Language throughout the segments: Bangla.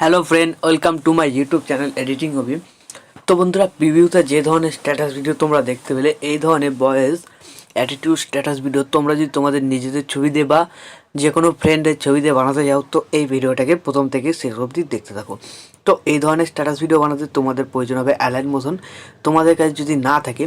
Hello friend, welcome to my YouTube channel editing hobby. তো বন্ধুরা, প্রিভিউতে যে ধরনের স্ট্যাটাস ভিডিও তোমরা দেখতে পেলে, এই ধরনের ভয়েস অ্যাটিটিউড স্ট্যাটাস ভিডিও তোমরা যদি তোমাদের নিজেদের ছবি দিয়ে বা যে কোনো ফ্রেন্ডের ছবি দিয়ে বানাতে যাও, তো এই ভিডিওটাকে প্রথম থেকে শেষ অবধি দেখতে থাকো। তো এই ধরনের স্ট্যাটাস ভিডিও বানাতে তোমাদের প্রয়োজন হবে অ্যালাইট মোশন। তোমাদের কাছে যদি না থাকে,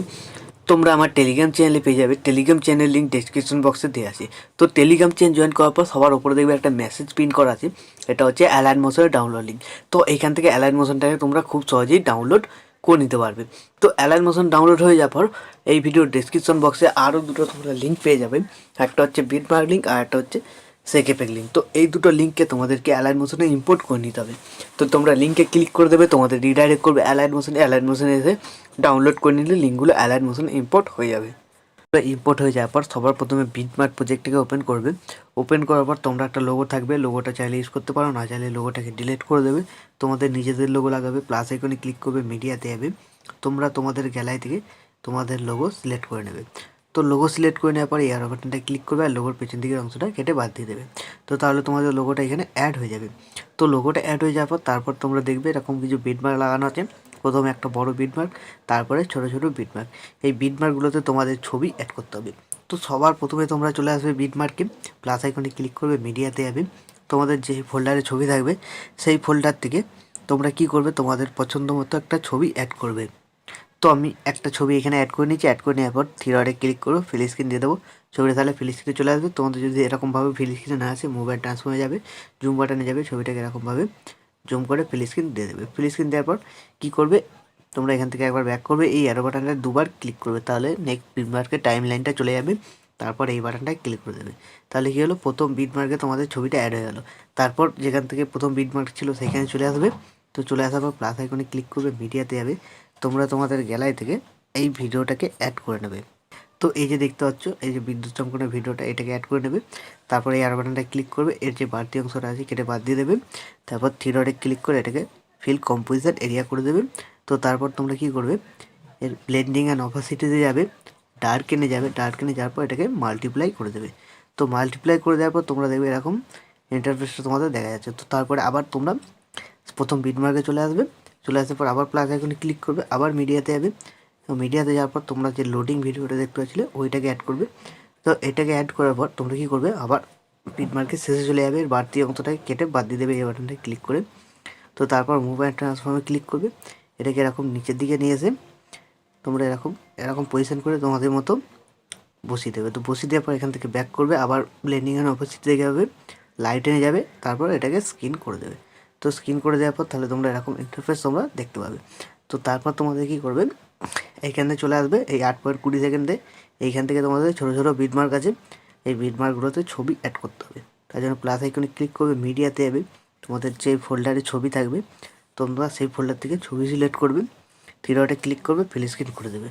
তোমরা আমার টেলিগ্রাম চ্যানেলে পেয়ে যাবে। টেলিগ্রাম চ্যানেল লিঙ্ক ডেসক্রিপশন বক্সে দেওয়া আছে। তো টেলিগ্রাম চ্যানেল জয়েন করার পর সবার উপরে দেখবে একটা মেসেজ প্রিন্ট করা আছে, এটা হচ্ছে অ্যালাইট মোশনের ডাউনলোড লিঙ্ক। তো এইখান থেকে অ্যালাইট মোশনটাকে তোমরা খুব সহজেই ডাউনলোড করে নিতে পারবে। তো অ্যালাইট মোশন ডাউনলোড হয়ে যাওয়ার পর এই ভিডিওর ডেসক্রিপশন বক্সে আরও দুটো তোমরা লিঙ্ক পেয়ে যাবে। একটা হচ্ছে বিটমার্ক লিঙ্ক আর একটা হচ্ছে সেকেপেক লিঙ্ক। তো এই দুটো লিঙ্ককে তোমাদেরকে অ্যালাইট মোশনে ইম্পোর্ট করে নিতে হবে। তো তোমরা লিঙ্কে ক্লিক করে দেবে, তোমাদের রিডাইরেক্ট করবে অ্যালাইট মোশনে। অ্যালাইট মোশনে এসে ডাউনলোড করে নিলে লিঙ্কগুলো অ্যালাইট মোশনে ইম্পোর্ট হয়ে যাবে। ইম্পোর্ট হয়ে যাওয়ার পর সবার প্রথমে বিটমার্ক প্রজেক্টটাকে ওপেন করবে। ওপেন করার পর তোমরা একটা লোগো থাকবে, লোগোটা চাইলে ইউজ করতে পারো, না চাইলে লোগোটাকে ডিলিট করে দেবে। তোমাদের নিজেদের লোগো লাগাবে, প্লাস আইকনে ক্লিক করবে, মিডিয়াতে যাবে। তোমরা তোমাদের গ্যালারি থেকে তোমাদের লোগো সিলেক্ট করে নেবে। তো লোগো সিলেক্ট করে নেওয়ার পর এই অ্যারো বাটনটা ক্লিক করবে আর লোগোর পেছন দিকের অংশটা কেটে বাদ দিয়ে দেবে। তো তাহলে তোমাদের লোগোটা এখানে অ্যাড হয়ে যাবে। তো লোগোটা অ্যাড হয়ে যাওয়ার পর তারপর তোমরা দেখবে এরকম কিছু বিটমার্ক লাগানো আছে। প্রথমে একটা বড় বিটমার্ক, তারপরে ছোট ছোট বিটমার্ক। এই বিটমার্কগুলোতে তোমাদের ছবি অ্যাড করতে হবে। তো সবার প্রথমে তোমরা চলে আসবে বিটমার্কে, প্লাস আইকনে ক্লিক করবে, মিডিয়াতে যাবে। তোমাদের যে ফোল্ডারে ছবি থাকবে সেই ফোল্ডার থেকে তোমরা কি করবে, তোমাদের পছন্দ মতো একটা ছবি অ্যাড করবে। তো আমি একটা ছবি এখানে অ্যাড করে নিচ্ছি। অ্যাড করে নেওয়ার পর থ্রি ডটে ক্লিক করো, ফিল স্ক্রিন দিয়ে দেবো। ছবিটা তাহলে ফিল স্ক্রিনে চলে আসবে। তোমাদের যদি এরকমভাবে ফিল স্ক্রিনে না আসে, মোবাইল ট্রান্সফর্মে যাবে, জুম বাটনে যাবে, ছবিটাকে এরকমভাবে জুম করে ফিল স্ক্রিন দিয়ে দেবে। ফিল স্ক্রিন দেওয়ার পর কী করবে, তোমরা এখান থেকে একবার ব্যাক করবে, এই অ্যারো বাটনটা দুবার ক্লিক করবে, তাহলে নেক্সট বিটমার্কের টাইম লাইনটা চলে যাবে। তারপর এই বাটনটায় ক্লিক করে দেবে। তাহলে কী হলো, প্রথম বিটমার্কে তোমাদের ছবিটা অ্যাড হয়ে গেলো। তারপর যেখান থেকে প্রথম বিটমার্ক ছিল সেখানে চলে আসবে। তো চলে আসার পর প্লাস আইকনে ক্লিক করবে, মিডিয়াতে যাবে। তোমরা তোমাদের গ্যালারি থেকে এই ভিডিওটাকে অ্যাড করে নেবে। তো এই যে দেখতে পাচ্ছ, এই যে বিদ্যুৎ চমকানোর ভিডিওটা, এটাকে অ্যাড করে নেবে। তারপরে এই অ্যারো বাটনটা ক্লিক করবে, এর যে বাড়তি অংশটা আছে কেটে বাদ দিয়ে দেবে। তারপর থ্রি ডটে ক্লিক করে এটাকে ফিল কম্পোজিশন এরিয়া করে দেবে। তো তারপর তোমরা কী করবে, এর ব্লেন্ডিং অ্যান্ড অপাসিটিতে যাবে, ডার্কেনে যাবে, ডার্কেনে যাওয়ার পর এটাকে মাল্টিপ্লাই করে দেবে। তো মাল্টিপ্লাই করে দেওয়ার পর তোমরা দেখবে এরকম ইন্টারফেসটা তোমাদের দেখা যাচ্ছে। তো তারপরে আবার তোমরা প্রথম বিটমার্কে চলে আসবে। চলে আসার পর আবার প্লাস আইকনে ক্লিক করবে, আবার মিডিয়াতে যাবে। তো মিডিয়াতে যাওয়ার পর তোমরা যে লোডিং ভিডিওটা দেখতে পাচ্ছিলে ওইটাকে অ্যাড করবে। তো এটাকে অ্যাড করার পর তোমরা কী করবে, আবার বিটমার্কের শেষে চলে যাবে, এর বাড়তি অংশটাকে কেটে বাদ দিয়ে দেবে এই বাটনটায় ক্লিক করে। তো তারপর মোবাইল ট্রান্সফর্মে ক্লিক করবে, এটাকে এরকম নিচের দিকে নিয়ে এসে তোমরা এরকম এরকম পজিশন করে তোমাদের মতো বসিয়ে দেবে। তো বসিয়ে দেওয়ার পর এখান থেকে ব্যাক করবে, আবার ব্লেন্ডিং অ্যান্ড অপাসিটিতে যাবে, লাইটেনে যাবে, তারপর এটাকে স্ক্রিন করে দেবে। তো স্ক্রিন করে দেওয়ার পর তাহলে তোমরা এরকম ইন্টারফেস তোমরা দেখতে পাবে। তো তারপর তোমাদের কী করবে, এইখানে চলে আসবে, এই 8.20 সেকেন্ডে এইখান থেকে তোমাদের ছোটো ছোটো বিটমার্ক আছে, এই বিটমার্কগুলোতে ছবি অ্যাড করতে হবে। তার জন্য প্লাস আইকনে ক্লিক করবে, মিডিয়াতে যাবে, তোমাদের যে ফোল্ডারে ছবি থাকবে তোমরা সেই ফোল্ডার থেকে ছবি সিলেক্ট করবে, থ্রি ডটে ক্লিক করবে, ফিল স্ক্রিন করে দেবে।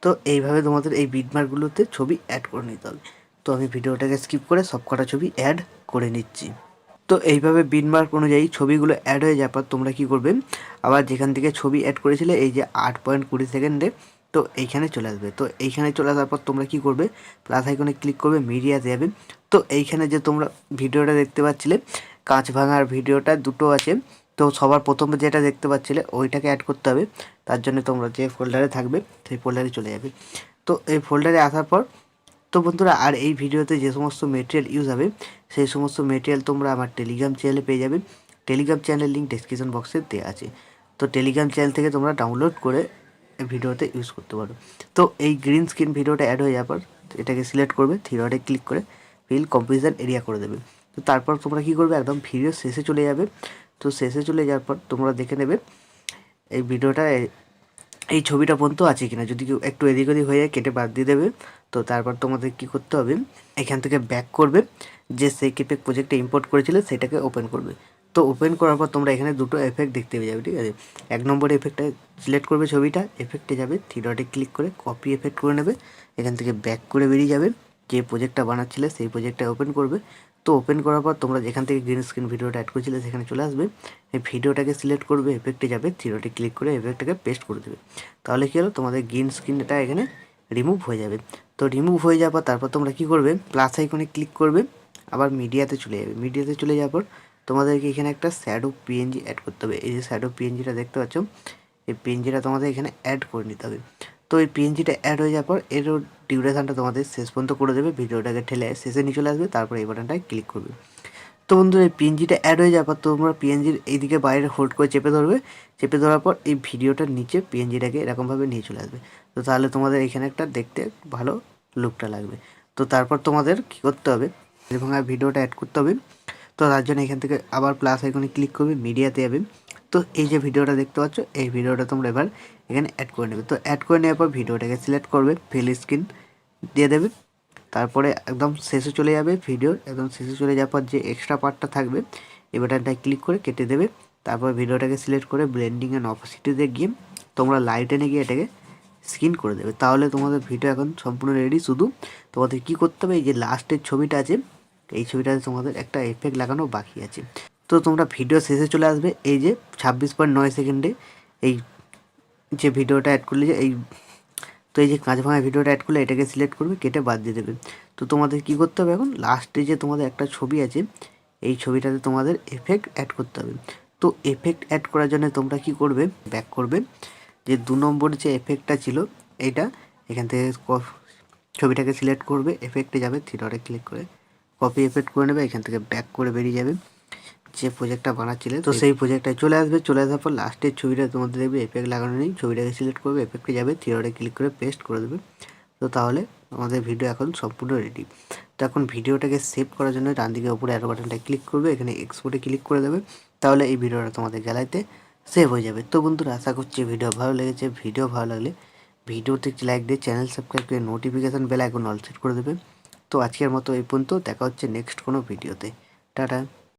তো এইভাবে তোমাদের এই বিটমার্কগুলোতে ছবি অ্যাড করে নিতে হবে। তো আমি ভিডিওটাকে স্কিপ করে সব কটা ছবি অ্যাড করে নিচ্ছি। তো এইভাবে বিটমার্ক অনুযায়ী ছবিগুলো অ্যাড হয়ে যাওয়ার পর তোমরা কী করবে, আবার যেখান থেকে ছবি অ্যাড করেছিলে এই যে 8.20 সেকেন্ডে, তো এইখানে চলে আসবে। তো এইখানে চলে আসার পর তোমরা কী করবে, প্লাস আইকনে ক্লিক করবে, মিডিয়াতে যাবে। তো এইখানে যে তোমরা ভিডিওটা দেখতে পাচ্ছিলে, কাঁচ ভাঙার ভিডিওটা দুটো আছে। তো সবার প্রথমে যেটা দেখতে পাচ্ছিলে ওইটাকে অ্যাড করতে হবে। তার জন্য তোমরা যে ফোল্ডারে থাকবে সেই ফোল্ডারে চলে যাবে। তো এই ফোল্ডারে আসার পর তো বন্ধুরা, আর এই ভিডিওতে যে সমস্ত মেটেরিয়াল ইউজ হবে সেই সমস্ত মেটেরিয়াল তোমরা আমার টেলিগ্রাম চ্যানেলে পেয়ে যাবে। টেলিগ্রাম চ্যানেলের লিঙ্ক ডেসক্রিপশন বক্সে দেওয়া আছে। তো টেলিগ্রাম চ্যানেল থেকে তোমরা ডাউনলোড করে এই ভিডিওতে ইউজ করতে পারো। তো এই গ্রিন স্ক্রিন ভিডিওটা অ্যাড হয়ে যাওয়ার পর এটাকে সিলেক্ট করবে, থ্রি ডটে ক্লিক করে ফিল কম্পোজিশন এরিয়া করে দেবে। তো তারপর তোমরা কী করবে, একদম ভিডিও শেষে চলে যাবে। তো শেষে চলে যাওয়ার পর তোমরা দেখে নেবে এই ভিডিওটা এই ছবিটা পর্যন্ত আছে কিনা, যদি কেউ একটু এদিক ওদিক হয়ে যায় কেটে বাদ দিয়ে দেবে। তো তারপর তোমাদের কী করতে হবে, এখান থেকে ব্যাক করবে, যে সেই কেপেক প্রজেক্টটা ইম্পোর্ট করেছিলে সেটাকে ওপেন করবে। তো ওপেন করার পর তোমরা এখানে দুটো এফেক্ট দেখতে পেয়ে যাবে, ঠিক আছে। এক নম্বর এফেক্টটা সিলেক্ট করবে, ছবিটা এফেক্টে যাবে, থ্রি ডটে ক্লিক করে কপি এফেক্ট করে নেবে। এখান থেকে ব্যাক করে বেরিয়ে যাবে, যে প্রজেক্টটা বানাচ্ছিলে সেই প্রজেক্টটা ওপেন করবে। তো ওপেন করার পর তোমরা যেখান থেকে গ্রিন স্ক্রিন ভিডিওটা অ্যাড করেছিলে সেখানে চলে আসবে, এই ভিডিওটাকে সিলেক্ট করবে, এফেক্টে যাবে, থ্রি ডটে ক্লিক করে এফেক্টটাকে পেস্ট করে দেবে। তাহলে কী হলো, তোমাদের গ্রিন স্ক্রিনটা এখানে রিমুভ হয়ে যাবে। তো রিমুভ হয়ে যাওয়ার পর তারপর তোমরা কী করবে, প্লাস আইকনে ক্লিক করবে, আবার মিডিয়াতে চলে যাবে। মিডিয়াতে চলে যাওয়ার পর তোমাদেরকে এখানে একটা শ্যাডো পিএনজি অ্যাড করতে হবে। এই যে শ্যাডো পিএনজিটা দেখতে পাচ্ছ, এই পিএনজিটা তোমাদের এখানে অ্যাড করে নিতে হবে। তো এই পিএনজিটা অ্যাড হয়ে যাওয়ার পর এরও ডিউরেশনটা তোমাদের শেষ পর্যন্ত করে দেবে, ভিডিওটাকে ঠেলে শেষে নিয়ে চলে আসবে, তারপর এই বাটনটায় ক্লিক করবে। তো বন্ধুরা এই পিএনজিটা অ্যাড হয়ে যাওয়ার পর তোমরা পিএনজির এইদিকে বাইরে হোল্ড করে চেপে ধরবে, চেপে ধরার পর এই ভিডিওটার নিচে পিএনজিটাকে এরকমভাবে নিয়ে চলে আসবে। তো তাহলে তোমাদের এখানে একটা দেখতে ভালো লুকটা লাগবে। তো তারপর তোমাদের কী করতে হবে, ভাঙা ভিডিওটা অ্যাড করতে হবে। তো তার জন্য এখান থেকে আবার প্লাস আইকনে ক্লিক করবে, মিডিয়াতে যাবে। তো এই যে ভিডিওটা দেখতে পাচ্ছ, এই ভিডিওটা তোমরা এবার এখানে অ্যাড করে নেবে। তো অ্যাড করে নেওয়ার পর ভিডিওটাকে সিলেক্ট করবে, ফিল স্ক্রিন দিয়ে দেবে। তারপরে একদম শেষে চলে যাবে, ভিডিওর একদম শেষে চলে যাওয়ার পর যে এক্সট্রা পার্টটা থাকবে এই বাটনটায় ক্লিক করে কেটে দেবে। তারপর ভিডিওটাকে সিলেক্ট করে ব্লেন্ডিং অ্যান্ড অপোসিটিতে গিয়ে তোমরা লাইট এনে গিয়ে এটাকে স্ক্রিন করে দেবে। তাহলে তোমাদের ভিডিও এখন সম্পূর্ণ রেডি। শুধু তোমাদের কী করতে হবে, এই যে লাস্টের ছবিটা আছে এই ছবিটাতে তোমাদের একটা এফেক্ট লাগানো বাকি আছে। তো তোমরা ভিডিও শেষে চলে আসবে, এই যে 26.9 সেকেন্ডে এই যে ভিডিওটা অ্যাড করলে যে এই, তো এই যে কাঁচ ভাঙা ভিডিওটা অ্যাড করলে এটাকে সিলেক্ট করবে, কেটে বাদ দিয়ে দেবে। তো তোমাদের কী করতে হবে, এখন লাস্টে যে তোমাদের একটা ছবি আছে এই ছবিটাতে তোমাদের এফেক্ট অ্যাড করতে হবে। তো এফেক্ট অ্যাড করার জন্য তোমরা কি করবে, ব্যাক করবে, যে 2 নম্বর যে এফেক্টটা ছিল এইটা এখান থেকে ছবিটাকে সিলেক্ট করবে, এফেক্টে যাবে, থ্রি ক্লিক করে কপি এফেক্ট করে নেবে, এখান থেকে ব্যাক করে বেরিয়ে যাবে যে প্রজেক্টটা বানাচ্ছিলে। তো সেই প্রজেক্টটায় চলে আসবে, চলে আসার পর লাস্টের ছবিটা তোমাদের দেখবে এফেক্ট লাগানো নেই, ছবিটাকে সিলেক্ট করবে, এফেক্টে যাবে, থ্রি ক্লিক করে পেস্ট করে দেবে। তো তাহলে আমাদের ভিডিও এখন সম্পূর্ণ রেডি। তো এখন ভিডিওটাকে সেভ করার জন্য ডান দিকে উপরে অ্যারো বাটনটা ক্লিক করবে, এখানে এক্সপোর্টে ক্লিক করে দেবে। তাহলে এই ভিডিওটা তোমাদের গ্যালারিতে সেভ হয়ে যাবে। তো বন্ধুরা আশা করছি ভিডিও ভালো লেগেছে। ভিডিও ভালো লাগলে ভিডিওতে একটি লাইক দিয়ে চ্যানেল সাবস্ক্রাইব করে notification bell icon all set করে দেবে। তো আজকের মতো এই পর্যন্ত, দেখা হচ্ছে নেক্সট কোনো ভিডিওতে। টাটা।